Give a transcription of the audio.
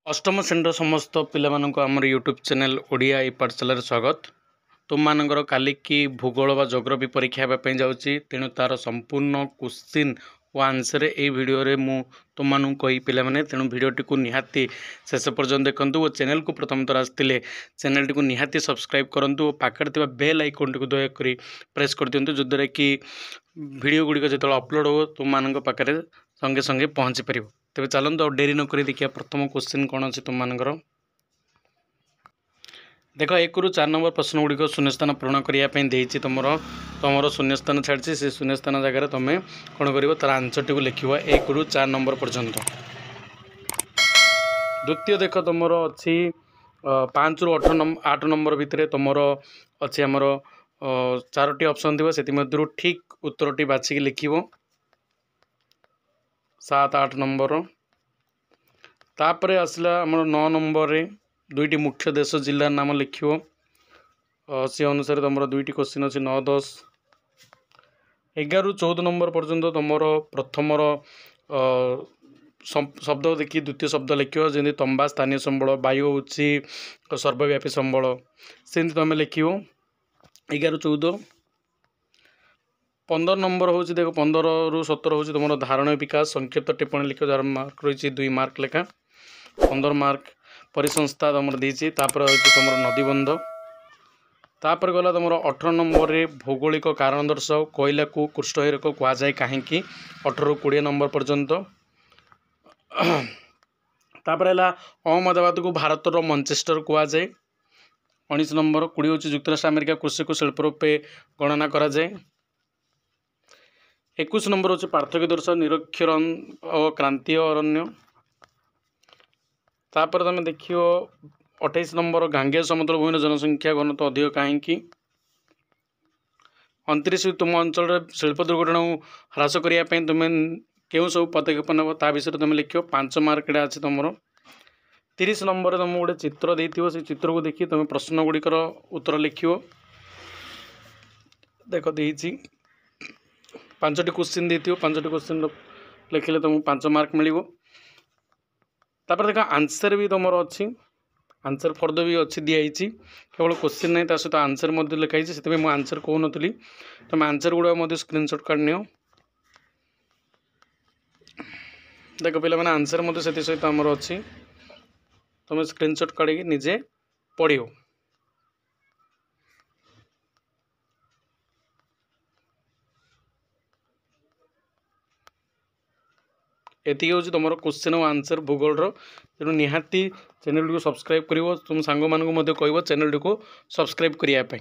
अष्टम श्रेणी समस्त पिला आमर यूट्यूब चैनल ओडिया ई पाठशाला स्वागत। तुम मानकर काली की भूगोल व जोग्राफी परीक्षा होगापी जाऊँगी, तेणु तार संपूर्ण क्वेश्चन और आंसर ये वीडियो रे मु तुम कही पे तेणु वीडियोटी को निहाती शेष पर्यंत देखूँ और चैनल को प्रथम थर आसते चैनल टी निहाती सब्सक्राइब करूँ। पाखे बेल आइकन टी दयाकोरी प्रेस कर दिंतु, जद्वारा कि वीडियो गुड़िक जो अपलोड हो तुम मान पाखे संगे संगे पहुँची पार। तेज चलते और डेरी नक देखिए प्रथम क्वेश्चन कौन अच्छे तुम मानकर देख 1 ରୁ 4 नंबर प्रश्न गुड़िक शून्यस्थान पूरण करने तुम शून्यस्थान छाड़ी से शून्यस्थान जगह तुम कौन कर तार आंसर टी लिख 1 ରୁ 4 नंबर पर्यंत। द्वितीय देख तुम अच्छी 5 ରୁ 8 नंबर भितर तुम अच्छी आमर 4टी ऑप्शन थी से ठीक उत्तरटी बाछिक लिख 7 8 नंबर। तापर आसला आमर 9 नंबर रे 2टी मुख्य देश जिलार नाम लिख से अनुसार तुम 2टी क्वेश्चन अच्छी 9 10। 11 ରୁ 14 नंबर पर्यंत तुम प्रथमर शब्द देखिए द्वितीय शब्द लिख जमी तंबा स्थानीय संबल, वायु हूँ सर्वव्यापी संबल से तुम लिख 11 ରୁ 14। 15 नंबर हूँ देख 15 ରୁ 17 हूँ तुम धारणा विकास संक्षिप्त टिप्पणी लिख जार मार्क रही 2 मार्क लेखा 15 मार्क। परिसंस्था तुम देती तुम नदीबंध। तापर गला तुम 18 नंबर रे भौगोलिक कारण दर्शाओ कोयला को कृष्णहीरक कहुए कहीं 18 ରୁ 20 नंबर पर्यंत। तापर है अहमदाबाद को भारतर मैनचेस्टर कहुए 19 नंबर। 20 हूँ युक्तराष्ट्र अमेरिका कृषि को शिल्प रूपे गणना कराए। 21 नंबर हूँ पार्थक्य दर्शाओ निरक्षर और क्रांतीय अरण्य। तापर तुम देखियो 28 नंबर गांगेय समतल भूमि जनसंख्या घनत्व अधिक कहीं। 29 तुम अंचल शिल्प दुर्घटना ह्रास करने तुम क्यों सब पदक्षेप नब ता विषय तुम लिख 5 मार्क अच्छे तुम। 30 नंबर तुम गोटे चित्र देती से चित्र को देखिए तुम प्रश्न गुड़िकर उत्तर लिख देख देती 5टी क्वेश्चन देती 5टी क्वेश्चन लिखिले तुमको 5 मार्क मिल। तापर देख आंसर भी तुम अच्छी आंसर फर्द भी अच्छी दिखाई केवल क्वेश्चन नहीं सहित आंसर लिखाई से मुझे आंसर कहून तुम आंसर गुड़ा स्क्रीनशॉट काट नियो। देख पे आंसर से सहित आमर अच्छी तुम स्क्रीनशॉट काढ़ी निजे पढ़ो। एति हूँ तुम क्वेश्चन और आंसर भूगोल तेणु निहाती चैनल को सब्सक्राइब कर तुम सांग मानू कह चैनल को सब्सक्राइब करने।